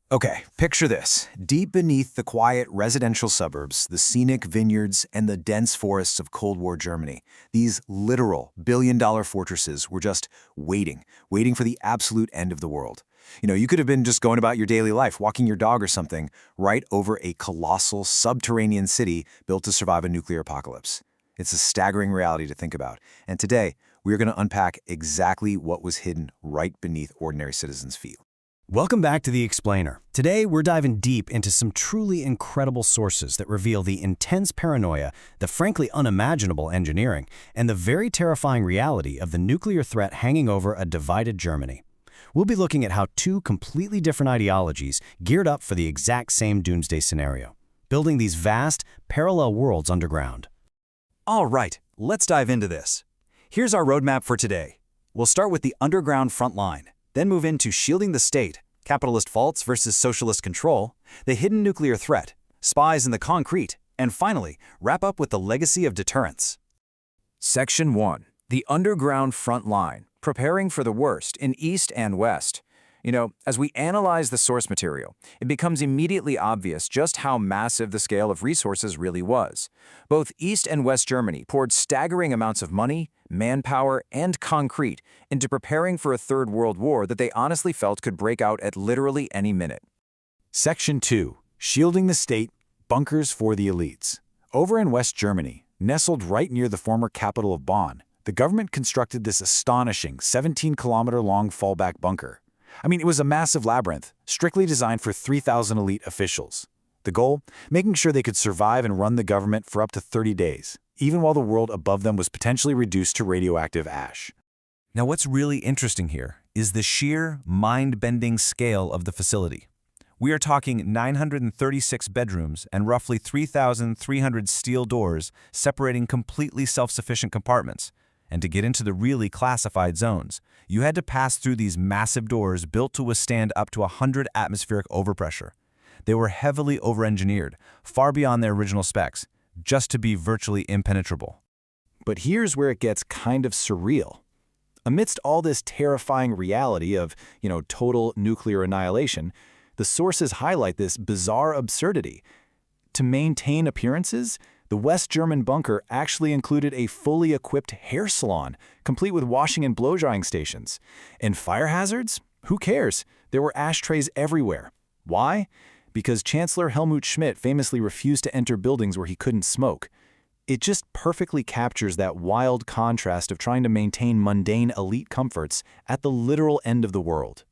Okay, picture this. Deep beneath the quiet residential suburbs, the scenic vineyards, and the dense forests of Cold War Germany, these literal billion-dollar fortresses were just waiting for the absolute end of the world. You could have been just going about your daily life, walking your dog or something, right over a colossal subterranean city built to survive a nuclear apocalypse. It's a staggering reality to think about. And today, we're going to unpack exactly what was hidden right beneath ordinary citizens' feet. Welcome back to The Explainer. Today, we're diving deep into some truly incredible sources that reveal the intense paranoia, the frankly unimaginable engineering, and the very terrifying reality of the nuclear threat hanging over a divided Germany. We'll be looking at how two completely different ideologies geared up for the exact same doomsday scenario, building these vast, parallel worlds underground. All right, let's dive into this. Here's our roadmap for today. We'll start with the underground front line, then move into shielding the state, capitalist vaults versus socialist control, the hidden nuclear threat, spies in the concrete, and finally, wrap up with the legacy of deterrence. Section 1. The underground front line, preparing for the worst in East and West. As we analyze the source material, it becomes immediately obvious just how massive the scale of resources really was. Both East and West Germany poured staggering amounts of money, manpower, and concrete into preparing for a Third World War that they honestly felt could break out at literally any minute. Section 2. Shielding the state, bunkers for the elites. Over in West Germany, nestled right near the former capital of Bonn, the government constructed this astonishing 17-kilometer-long fallback bunker. It was a massive labyrinth, strictly designed for 3,000 elite officials. The goal? Making sure they could survive and run the government for up to 30 days, even while the world above them was potentially reduced to radioactive ash. Now, what's really interesting here is the sheer, mind-bending scale of the facility. We are talking 936 bedrooms and roughly 3,300 steel doors separating completely self-sufficient compartments. And to get into the really classified zones, you had to pass through these massive doors built to withstand up to 100 atmospheric overpressure. They were heavily over-engineered, far beyond their original specs, just to be virtually impenetrable. But here's where it gets kind of surreal. Amidst all this terrifying reality of, total nuclear annihilation, the sources highlight this bizarre absurdity. To maintain appearances, the West German bunker actually included a fully equipped hair salon, complete with washing and blow-drying stations. And fire hazards? Who cares? There were ashtrays everywhere. Why? Because Chancellor Helmut Schmidt famously refused to enter buildings where he couldn't smoke. It just perfectly captures that wild contrast of trying to maintain mundane elite comforts at the literal end of the world.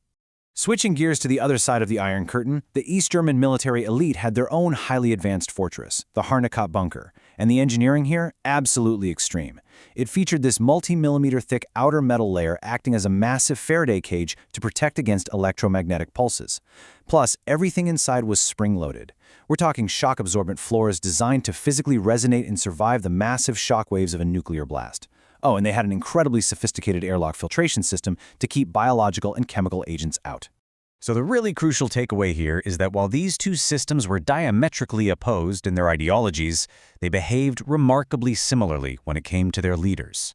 Switching gears to the other side of the Iron Curtain, the East German military elite had their own highly advanced fortress, the Harnakat bunker, and the engineering here, absolutely extreme. It featured this multi-millimeter thick outer metal layer acting as a massive Faraday cage to protect against electromagnetic pulses. Plus, everything inside was spring-loaded. We're talking shock-absorbent floors designed to physically resonate and survive the massive shock waves of a nuclear blast. Oh, and they had an incredibly sophisticated airlock filtration system to keep biological and chemical agents out. So the really crucial takeaway here is that while these two systems were diametrically opposed in their ideologies, they behaved remarkably similarly when it came to their leaders.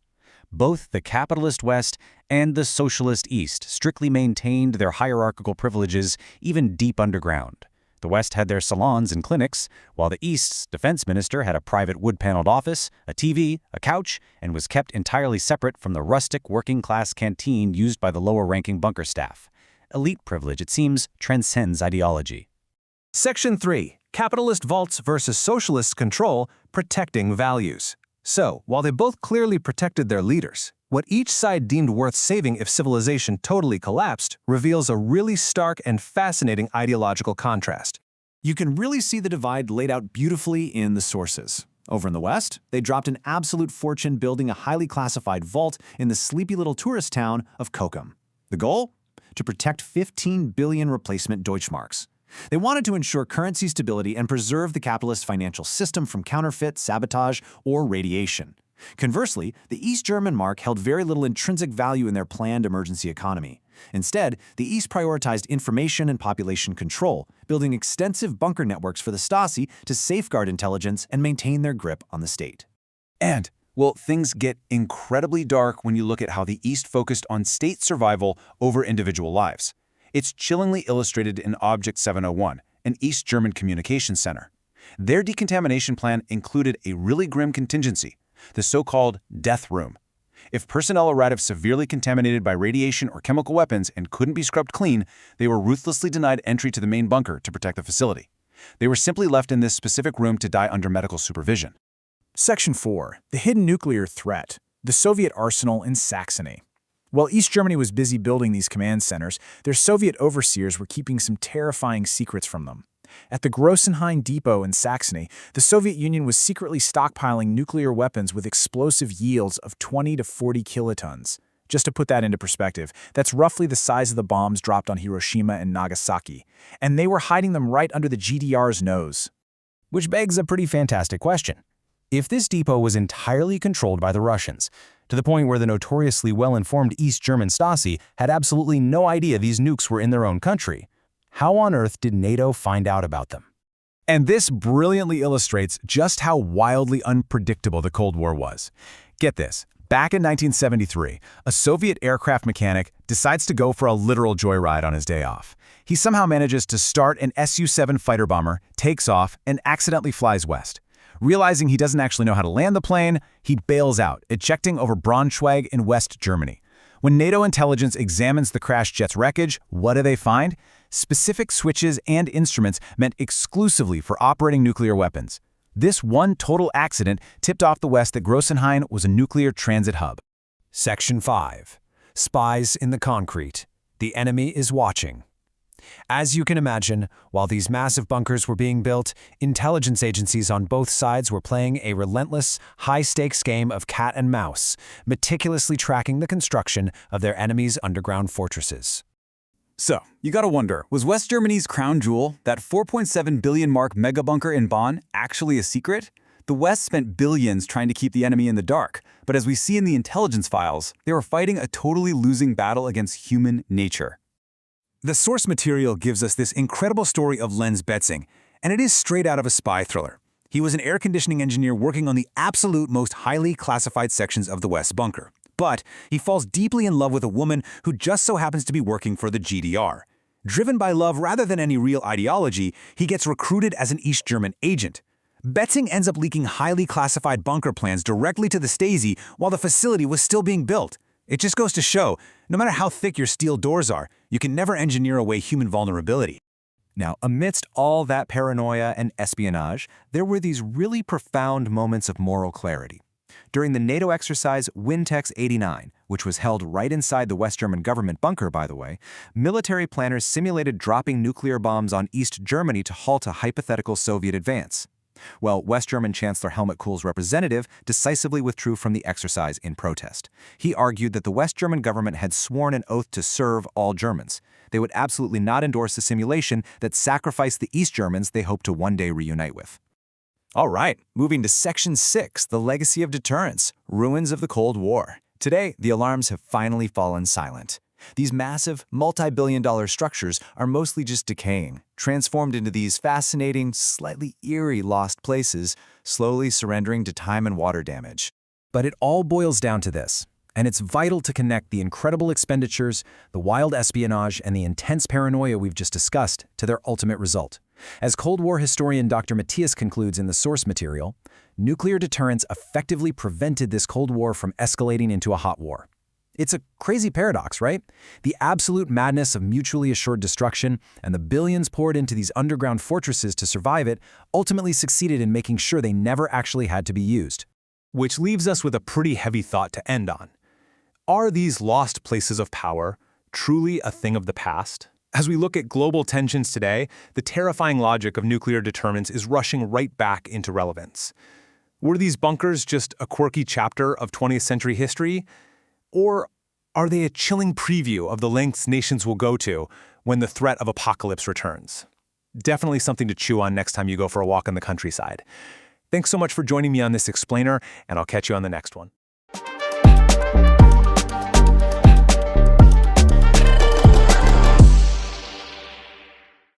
Both the capitalist West and the socialist East strictly maintained their hierarchical privileges even deep underground. The West had their salons and clinics, while the East's defense minister had a private wood-paneled office, a TV, a couch, and was kept entirely separate from the rustic working-class canteen used by the lower-ranking bunker staff. Elite privilege, it seems, transcends ideology. Section 3. Capitalist vaults versus socialist control, protecting values. So, while they both clearly protected their leaders, what each side deemed worth saving if civilization totally collapsed reveals a really stark and fascinating ideological contrast. You can really see the divide laid out beautifully in the sources. Over in the West, they dropped an absolute fortune building a highly classified vault in the sleepy little tourist town of Kokum. The goal? To protect 15 billion replacement Deutschmarks. They wanted to ensure currency stability and preserve the capitalist financial system from counterfeit, sabotage, or radiation. Conversely, the East German mark held very little intrinsic value in their planned emergency economy. Instead, the East prioritized information and population control, building extensive bunker networks for the Stasi to safeguard intelligence and maintain their grip on the state. And, things get incredibly dark when you look at how the East focused on state survival over individual lives. It's chillingly illustrated in Object 701, an East German communications center. Their decontamination plan included a really grim contingency, the so-called death room. If personnel arrived severely contaminated by radiation or chemical weapons and couldn't be scrubbed clean, they were ruthlessly denied entry to the main bunker to protect the facility. They were simply left in this specific room to die under medical supervision. Section 4. The hidden nuclear threat. The Soviet arsenal in Saxony. While East Germany was busy building these command centers, their Soviet overseers were keeping some terrifying secrets from them. At the Grossenhain depot in Saxony, the Soviet Union was secretly stockpiling nuclear weapons with explosive yields of 20 to 40 kilotons. Just to put that into perspective, that's roughly the size of the bombs dropped on Hiroshima and Nagasaki. And they were hiding them right under the GDR's nose. Which begs a pretty fantastic question. If this depot was entirely controlled by the Russians, to the point where the notoriously well-informed East German Stasi had absolutely no idea these nukes were in their own country, how on earth did NATO find out about them? And this brilliantly illustrates just how wildly unpredictable the Cold War was. Get this. Back in 1973, a Soviet aircraft mechanic decides to go for a literal joyride on his day off. He somehow manages to start an Su-7 fighter bomber, takes off, and accidentally flies west. Realizing he doesn't actually know how to land the plane, he bails out, ejecting over Braunschweig in West Germany. When NATO intelligence examines the crashed jet's wreckage, what do they find? Specific switches and instruments meant exclusively for operating nuclear weapons. This one total accident tipped off the West that Grossenhain was a nuclear transit hub. Section 5. Spies in the concrete. The enemy is watching. As you can imagine, while these massive bunkers were being built, intelligence agencies on both sides were playing a relentless, high-stakes game of cat and mouse, meticulously tracking the construction of their enemies' underground fortresses. So, you gotta wonder, was West Germany's crown jewel, that 4.7 billion mark megabunker in Bonn, actually a secret? The West spent billions trying to keep the enemy in the dark, but as we see in the intelligence files, they were fighting a totally losing battle against human nature. The source material gives us this incredible story of Lenz Betzing, and it is straight out of a spy thriller. He was an air conditioning engineer working on the absolute most highly classified sections of the West bunker. But he falls deeply in love with a woman who just so happens to be working for the GDR. Driven by love rather than any real ideology, he gets recruited as an East German agent. Betzing ends up leaking highly classified bunker plans directly to the Stasi while the facility was still being built. It just goes to show, no matter how thick your steel doors are, you can never engineer away human vulnerability. Now, amidst all that paranoia and espionage, there were these really profound moments of moral clarity. During the NATO exercise Wintex 89, which was held right inside the West German government bunker, by the way, military planners simulated dropping nuclear bombs on East Germany to halt a hypothetical Soviet advance. Well, West German Chancellor Helmut Kohl's representative decisively withdrew from the exercise in protest. He argued that the West German government had sworn an oath to serve all Germans. They would absolutely not endorse a simulation that sacrificed the East Germans they hoped to one day reunite with. All right, moving to Section 6, the legacy of deterrence, ruins of the Cold War. Today, the alarms have finally fallen silent. These massive, multi-billion-dollar structures are mostly just decaying, transformed into these fascinating, slightly eerie lost places, slowly surrendering to time and water damage. But it all boils down to this, and it's vital to connect the incredible expenditures, the wild espionage, and the intense paranoia we've just discussed to their ultimate result. As Cold War historian Dr. Matthias concludes in the source material, nuclear deterrence effectively prevented this Cold War from escalating into a hot war. It's a crazy paradox, right? The absolute madness of mutually assured destruction and the billions poured into these underground fortresses to survive it ultimately succeeded in making sure they never actually had to be used. Which leaves us with a pretty heavy thought to end on. Are these lost places of power truly a thing of the past? As we look at global tensions today, the terrifying logic of nuclear deterrence is rushing right back into relevance. Were these bunkers just a quirky chapter of 20th century history? Or are they a chilling preview of the lengths nations will go to when the threat of apocalypse returns? Definitely something to chew on next time you go for a walk in the countryside. Thanks so much for joining me on this explainer, and I'll catch you on the next one.